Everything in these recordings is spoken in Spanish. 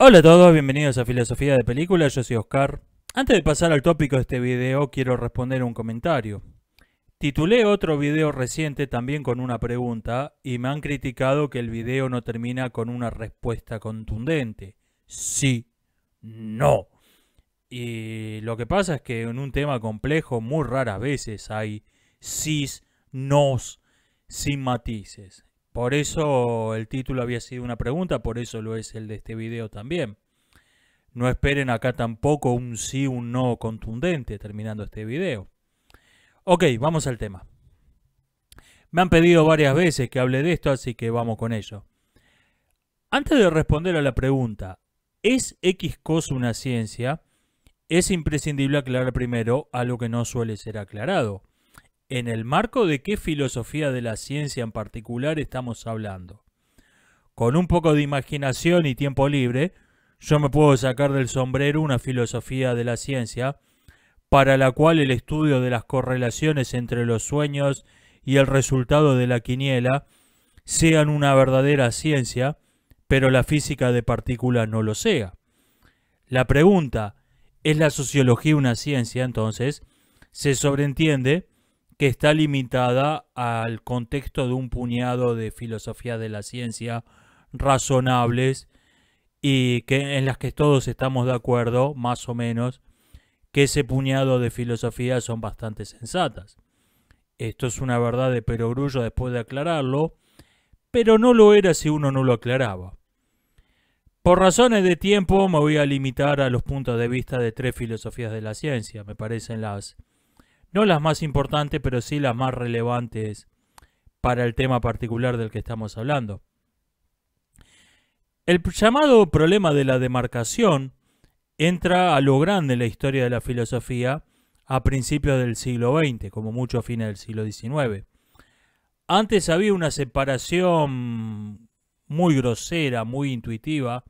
Hola a todos, bienvenidos a Filosofía de Películas, yo soy Oscar. Antes de pasar al tópico de este video, quiero responder un comentario. Titulé otro video reciente también con una pregunta y me han criticado que el video no termina con una respuesta contundente. Sí, no. Y lo que pasa es que en un tema complejo muy raras veces hay sís, nos, sin matices. Por eso el título había sido una pregunta, por eso lo es el de este video también. No esperen acá tampoco un sí, un no contundente terminando este video. Ok, vamos al tema. Me han pedido varias veces que hable de esto, así que vamos con ello. Antes de responder a la pregunta, ¿es X cosa una ciencia? Es imprescindible aclarar primero algo que no suele ser aclarado. ¿En el marco de qué filosofía de la ciencia en particular estamos hablando? Con un poco de imaginación y tiempo libre, yo me puedo sacar del sombrero una filosofía de la ciencia para la cual el estudio de las correlaciones entre los sueños y el resultado de la quiniela sean una verdadera ciencia, pero la física de partículas no lo sea. La pregunta, ¿es la sociología una ciencia? Entonces, se sobreentiende que está limitada al contexto de un puñado de filosofías de la ciencia razonables y que en las que todos estamos de acuerdo, más o menos, que ese puñado de filosofías son bastante sensatas. Esto es una verdad de perogrullo después de aclararlo, pero no lo era si uno no lo aclaraba. Por razones de tiempo me voy a limitar a los puntos de vista de tres filosofías de la ciencia. Me parecen no las más importantes, pero sí las más relevantes para el tema particular del que estamos hablando. El llamado problema de la demarcación entra a lo grande en la historia de la filosofía a principios del siglo XX, como mucho a fines del siglo XIX. Antes había una separación muy grosera, muy intuitiva,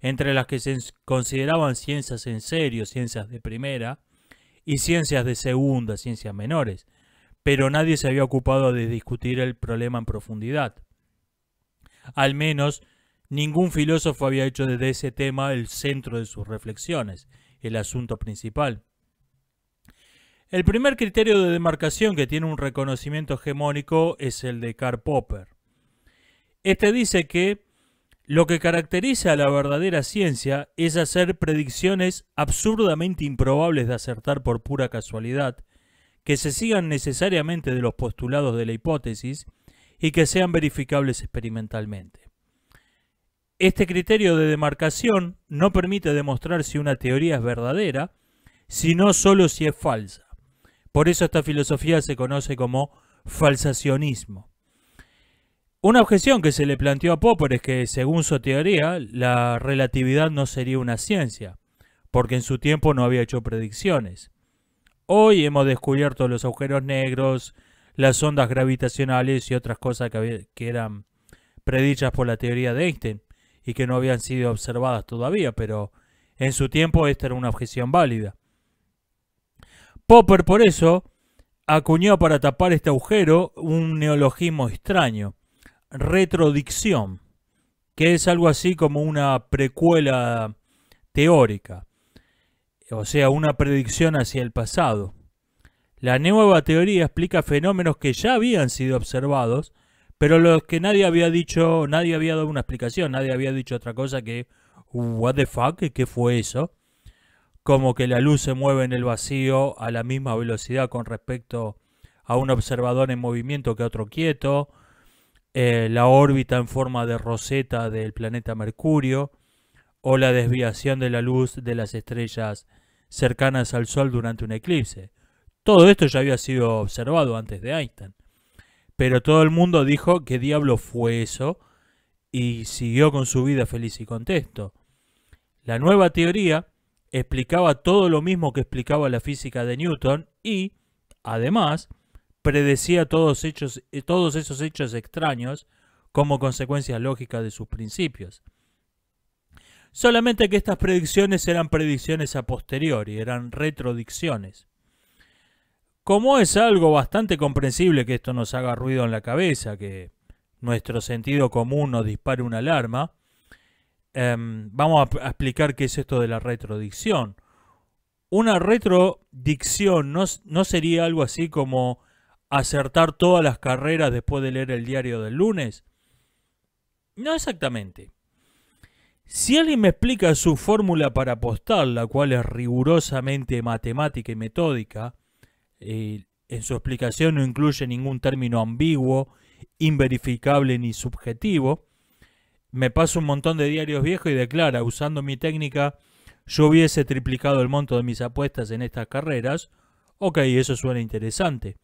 entre las que se consideraban ciencias en serio, ciencias de primera, y ciencias de segunda, ciencias menores, pero nadie se había ocupado de discutir el problema en profundidad. Al menos, ningún filósofo había hecho desde ese tema el centro de sus reflexiones, el asunto principal. El primer criterio de demarcación que tiene un reconocimiento hegemónico es el de Karl Popper. Este dice que lo que caracteriza a la verdadera ciencia es hacer predicciones absurdamente improbables de acertar por pura casualidad, que se sigan necesariamente de los postulados de la hipótesis y que sean verificables experimentalmente. Este criterio de demarcación no permite demostrar si una teoría es verdadera, sino solo si es falsa. Por eso esta filosofía se conoce como falsacionismo. Una objeción que se le planteó a Popper es que, según su teoría, la relatividad no sería una ciencia, porque en su tiempo no había hecho predicciones. Hoy hemos descubierto los agujeros negros, las ondas gravitacionales y otras cosas que eran predichas por la teoría de Einstein y que no habían sido observadas todavía, pero en su tiempo esta era una objeción válida. Popper, por eso, acuñó para tapar este agujero un neologismo extraño: retrodicción, que es algo así como una precuela teórica, o sea, una predicción hacia el pasado. La nueva teoría explica fenómenos que ya habían sido observados, pero los que nadie había dado una explicación, nadie había dicho otra cosa que what the fuck, ¿qué fue eso? Como que la luz se mueve en el vacío a la misma velocidad con respecto a un observador en movimiento que a otro quieto, la órbita en forma de roseta del planeta Mercurio, o la desviación de la luz de las estrellas cercanas al Sol durante un eclipse. Todo esto ya había sido observado antes de Einstein. Pero todo el mundo dijo que diablo fue eso y siguió con su vida feliz y contento. La nueva teoría explicaba todo lo mismo que explicaba la física de Newton y, además, predecía todos esos hechos extraños como consecuencias lógicas de sus principios. Solamente que estas predicciones eran predicciones a posteriori, eran retrodicciones. Como es algo bastante comprensible que esto nos haga ruido en la cabeza, que nuestro sentido común nos dispare una alarma, vamos a explicar qué es esto de la retrodicción. Una retrodicción no sería algo así como acertar todas las carreras después de leer el diario del lunes. No exactamente. Si alguien me explica su fórmula para apostar, la cual es rigurosamente matemática y metódica, en su explicación no incluye ningún término ambiguo, inverificable ni subjetivo, me paso un montón de diarios viejos y declara, usando mi técnica, yo hubiese triplicado el monto de mis apuestas en estas carreras. Ok, eso suena interesante.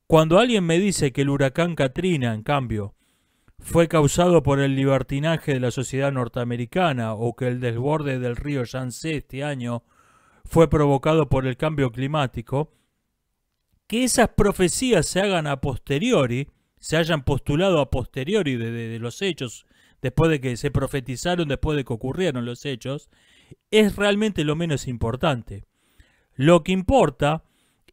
Cuando alguien me dice que el huracán Katrina, en cambio, fue causado por el libertinaje de la sociedad norteamericana o que el desborde del río Yangtze este año fue provocado por el cambio climático, que esas profecías se hagan a posteriori, se hayan postulado a posteriori de los hechos, después de que se profetizaron, después de que ocurrieron los hechos, es realmente lo menos importante. Lo que importa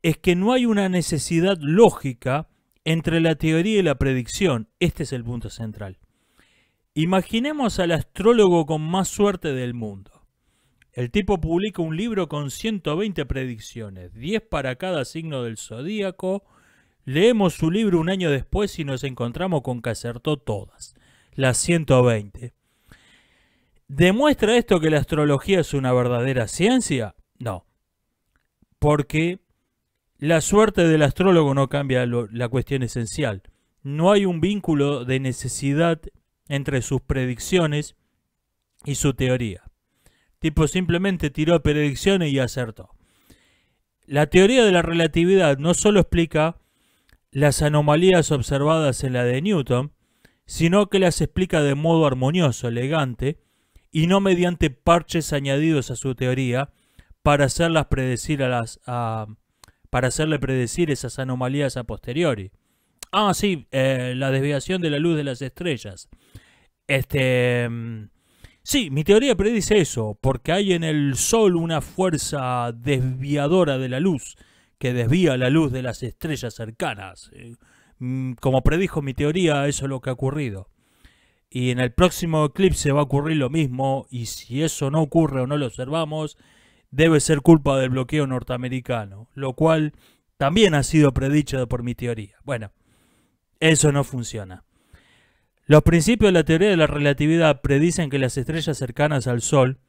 es que no hay una necesidad lógica entre la teoría y la predicción. Este es el punto central. Imaginemos al astrólogo con más suerte del mundo. El tipo publica un libro con 120 predicciones, 10 para cada signo del zodíaco. Leemos su libro un año después y nos encontramos con que acertó todas, las 120. ¿Demuestra esto que la astrología es una verdadera ciencia? No, porque la suerte del astrólogo no cambia la cuestión esencial. No hay un vínculo de necesidad entre sus predicciones y su teoría. Tipo simplemente tiró predicciones y acertó. La teoría de la relatividad no solo explica las anomalías observadas en la de Newton, sino que las explica de modo armonioso, elegante, y no mediante parches añadidos a su teoría para hacerlas predecir para hacerle predecir esas anomalías a posteriori. Ah, sí, la desviación de la luz de las estrellas. Sí, mi teoría predice eso, porque hay en el Sol una fuerza desviadora de la luz, que desvía la luz de las estrellas cercanas. Como predijo mi teoría, eso es lo que ha ocurrido. Y en el próximo eclipse va a ocurrir lo mismo, y si eso no ocurre o no lo observamos, debe ser culpa del bloqueo norteamericano, lo cual también ha sido predicho por mi teoría. Bueno, eso no funciona. Los principios de la teoría de la relatividad predicen que las estrellas cercanas al Sol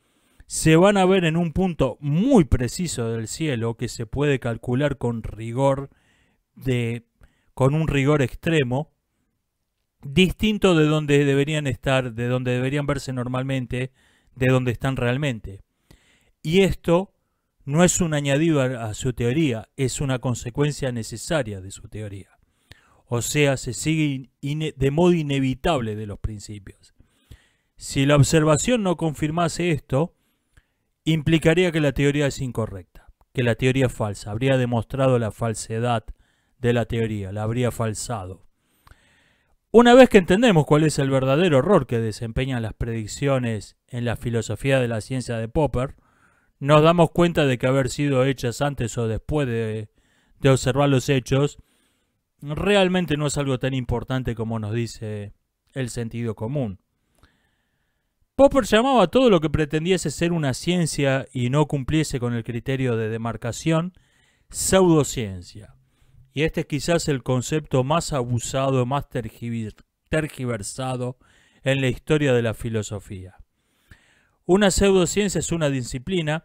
se van a ver en un punto muy preciso del cielo que se puede calcular con un rigor extremo, distinto de donde deberían estar, de donde deberían verse normalmente, de donde están realmente. Y esto no es un añadido a su teoría, es una consecuencia necesaria de su teoría. O sea, se sigue de modo inevitable de los principios. Si la observación no confirmase esto, implicaría que la teoría es incorrecta, que la teoría es falsa. Habría demostrado la falsedad de la teoría, la habría falsado. Una vez que entendemos cuál es el verdadero rol que desempeñan las predicciones en la filosofía de la ciencia de Popper, nos damos cuenta de que haber sido hechas antes o después de observar los hechos realmente no es algo tan importante como nos dice el sentido común. Popper llamaba todo lo que pretendiese ser una ciencia y no cumpliese con el criterio de demarcación pseudociencia. Y este es quizás el concepto más abusado, más tergiversado en la historia de la filosofía. Una pseudociencia es una disciplina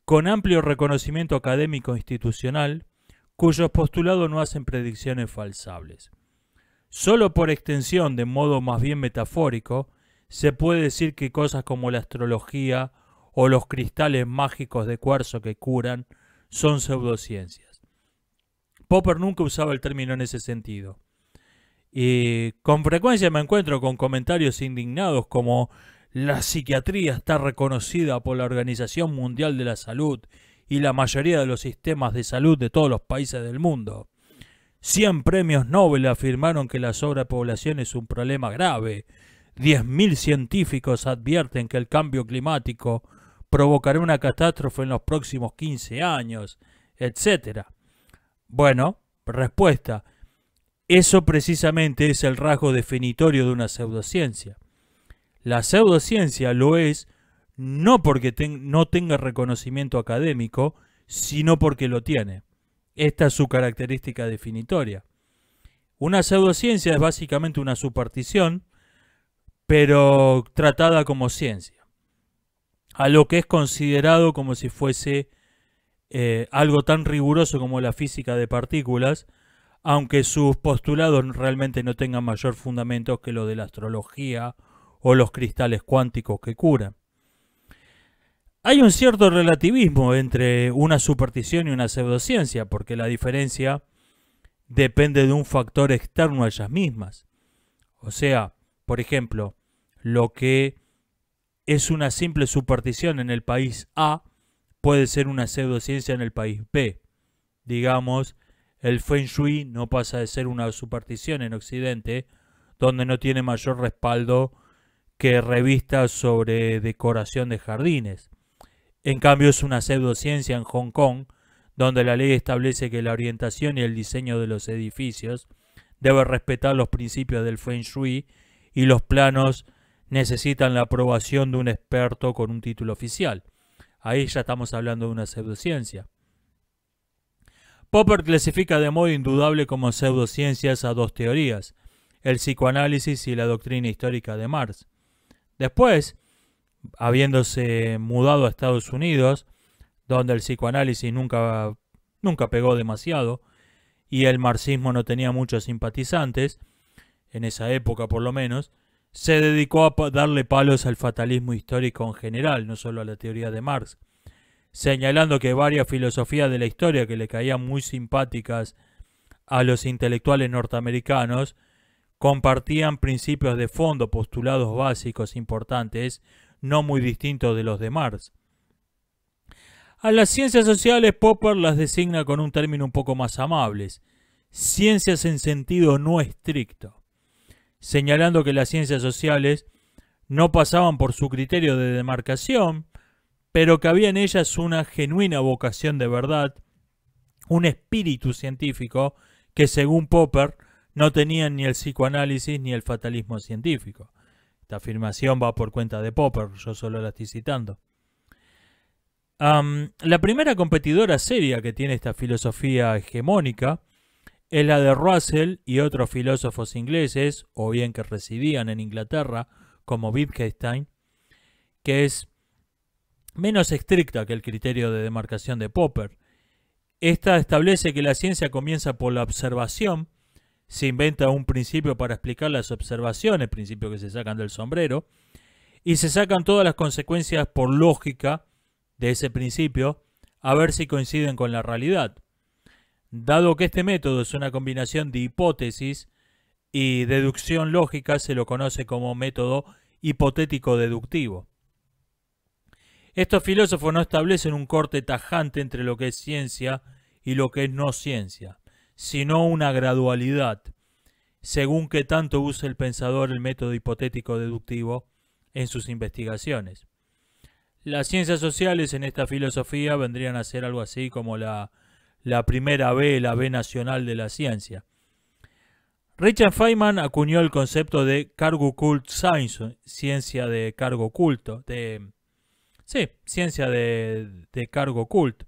con amplio reconocimiento académico e institucional, cuyos postulados no hacen predicciones falsables. Solo por extensión, de modo más bien metafórico, se puede decir que cosas como la astrología o los cristales mágicos de cuarzo que curan son pseudociencias. Popper nunca usaba el término en ese sentido. Y con frecuencia me encuentro con comentarios indignados como la psiquiatría está reconocida por la Organización Mundial de la Salud y la mayoría de los sistemas de salud de todos los países del mundo. 100 premios Nobel afirmaron que la sobrepoblación es un problema grave. 10.000 científicos advierten que el cambio climático provocará una catástrofe en los próximos 15 años, etc. Bueno, respuesta. Eso precisamente es el rasgo definitorio de una pseudociencia. La pseudociencia lo es no porque no tenga reconocimiento académico, sino porque lo tiene. Esta es su característica definitoria. Una pseudociencia es básicamente una superstición, pero tratada como ciencia, a lo que es considerado como si fuese algo tan riguroso como la física de partículas, aunque sus postulados realmente no tengan mayor fundamento que lo de la astrología o los cristales cuánticos que curan. Hay un cierto relativismo entre una superstición y una pseudociencia, porque la diferencia depende de un factor externo a ellas mismas. O sea, por ejemplo, lo que es una simple superstición en el país A puede ser una pseudociencia en el país B. Digamos, el Feng Shui no pasa de ser una superstición en Occidente, donde no tiene mayor respaldo que revistas sobre decoración de jardines. En cambio, es una pseudociencia en Hong Kong, donde la ley establece que la orientación y el diseño de los edificios debe respetar los principios del Feng Shui y los planos necesitan la aprobación de un experto con un título oficial. Ahí ya estamos hablando de una pseudociencia. Popper clasifica de modo indudable como pseudociencias a dos teorías, el psicoanálisis y la doctrina histórica de Marx. Después, habiéndose mudado a Estados Unidos, donde el psicoanálisis nunca pegó demasiado y el marxismo no tenía muchos simpatizantes, en esa época por lo menos, se dedicó a darle palos al fatalismo histórico en general, no solo a la teoría de Marx, señalando que varias filosofías de la historia que le caían muy simpáticas a los intelectuales norteamericanos compartían principios de fondo, postulados básicos importantes, no muy distintos de los de Marx. A las ciencias sociales Popper las designa con un término un poco más amables, ciencias en sentido no estricto, señalando que las ciencias sociales no pasaban por su criterio de demarcación, pero que había en ellas una genuina vocación de verdad, un espíritu científico que según Popper no tenían ni el psicoanálisis ni el fatalismo científico. Esta afirmación va por cuenta de Popper, yo solo la estoy citando. La primera competidora seria que tiene esta filosofía hegemónica es la de Russell y otros filósofos ingleses, o bien que residían en Inglaterra, como Wittgenstein, que es menos estricta que el criterio de demarcación de Popper. Esta establece que la ciencia comienza por la observación, se inventa un principio para explicar las observaciones, principios que se sacan del sombrero, y se sacan todas las consecuencias por lógica de ese principio, a ver si coinciden con la realidad. Dado que este método es una combinación de hipótesis y deducción lógica, se lo conoce como método hipotético-deductivo. Estos filósofos no establecen un corte tajante entre lo que es ciencia y lo que es no ciencia, sino una gradualidad, según que tanto use el pensador el método hipotético-deductivo en sus investigaciones. Las ciencias sociales en esta filosofía vendrían a ser algo así como la primera B, la B nacional de la ciencia. Richard Feynman acuñó el concepto de cargo cult science, ciencia de cargo oculto, ciencia de cargo oculto,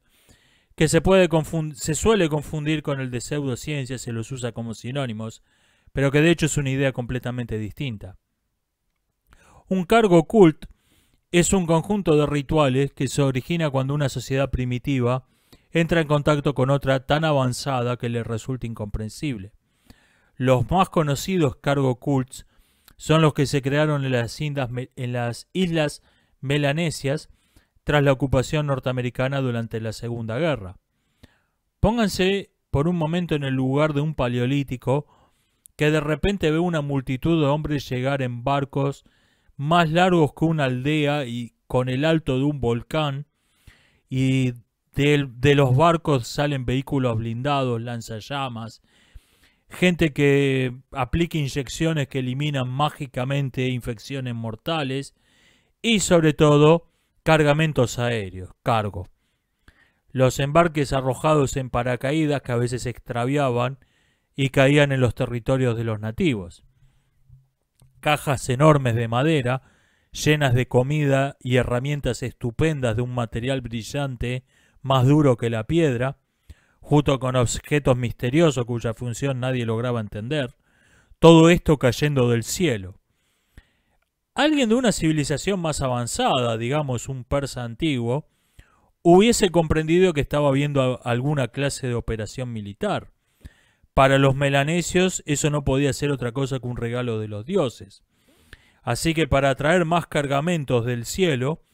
que se suele confundir con el de pseudociencia, se los usa como sinónimos, pero que de hecho es una idea completamente distinta. Un cargo oculto es un conjunto de rituales que se origina cuando una sociedad primitiva entra en contacto con otra tan avanzada que le resulta incomprensible. Los más conocidos cargo cults son los que se crearon en las islas melanesias tras la ocupación norteamericana durante la Segunda Guerra. Pónganse por un momento en el lugar de un paleolítico que de repente ve una multitud de hombres llegar en barcos más largos que una aldea y con el alto de un volcán, y de los barcos salen vehículos blindados, lanzallamas, gente que aplica inyecciones que eliminan mágicamente infecciones mortales y sobre todo cargamentos aéreos, cargo. Los embarques arrojados en paracaídas que a veces se extraviaban y caían en los territorios de los nativos. Cajas enormes de madera llenas de comida y herramientas estupendas de un material brillante más duro que la piedra, junto con objetos misteriosos cuya función nadie lograba entender, todo esto cayendo del cielo. Alguien de una civilización más avanzada, digamos un persa antiguo, hubiese comprendido que estaba viendo alguna clase de operación militar. Para los melanesios eso no podía ser otra cosa que un regalo de los dioses. Así que para traer más cargamentos del cielo,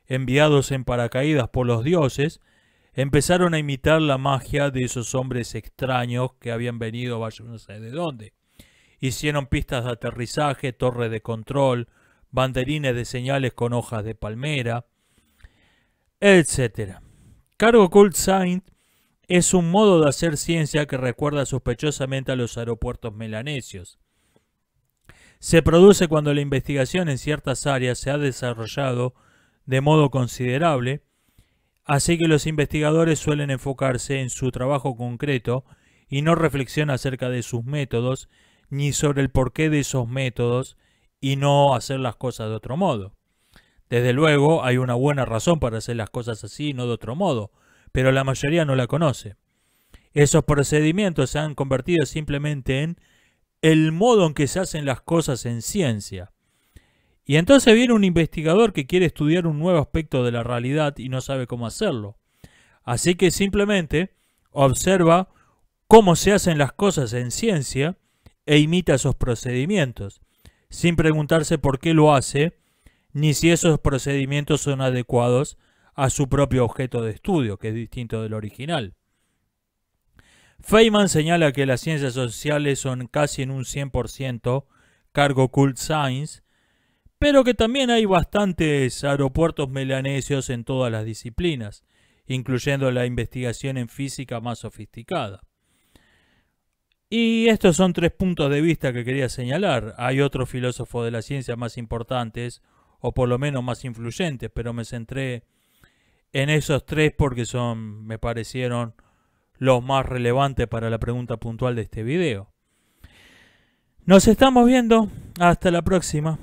enviados en paracaídas por los dioses, empezaron a imitar la magia de esos hombres extraños que habían venido vaya no sé de dónde. Hicieron pistas de aterrizaje, torres de control, banderines de señales con hojas de palmera, etc. Cargo Cult Sign es un modo de hacer ciencia que recuerda sospechosamente a los aeropuertos melanesios. Se produce cuando la investigación en ciertas áreas se ha desarrollado de modo considerable, así que los investigadores suelen enfocarse en su trabajo concreto y no reflexionan acerca de sus métodos ni sobre el porqué de esos métodos y no hacer las cosas de otro modo. Desde luego hay una buena razón para hacer las cosas así y no de otro modo, pero la mayoría no la conoce. Esos procedimientos se han convertido simplemente en el modo en que se hacen las cosas en ciencia. Y entonces viene un investigador que quiere estudiar un nuevo aspecto de la realidad y no sabe cómo hacerlo. Así que simplemente observa cómo se hacen las cosas en ciencia e imita esos procedimientos, sin preguntarse por qué lo hace, ni si esos procedimientos son adecuados a su propio objeto de estudio, que es distinto del original. Feynman señala que las ciencias sociales son casi en un 100% cargo Cult Science, pero que también hay bastantes aeropuertos melanesios en todas las disciplinas, incluyendo la investigación en física más sofisticada. Y estos son 3 puntos de vista que quería señalar. Hay otros filósofos de la ciencia más importantes, o por lo menos más influyentes, pero me centré en esos 3 porque me parecieron los más relevantes para la pregunta puntual de este video. Nos estamos viendo. Hasta la próxima.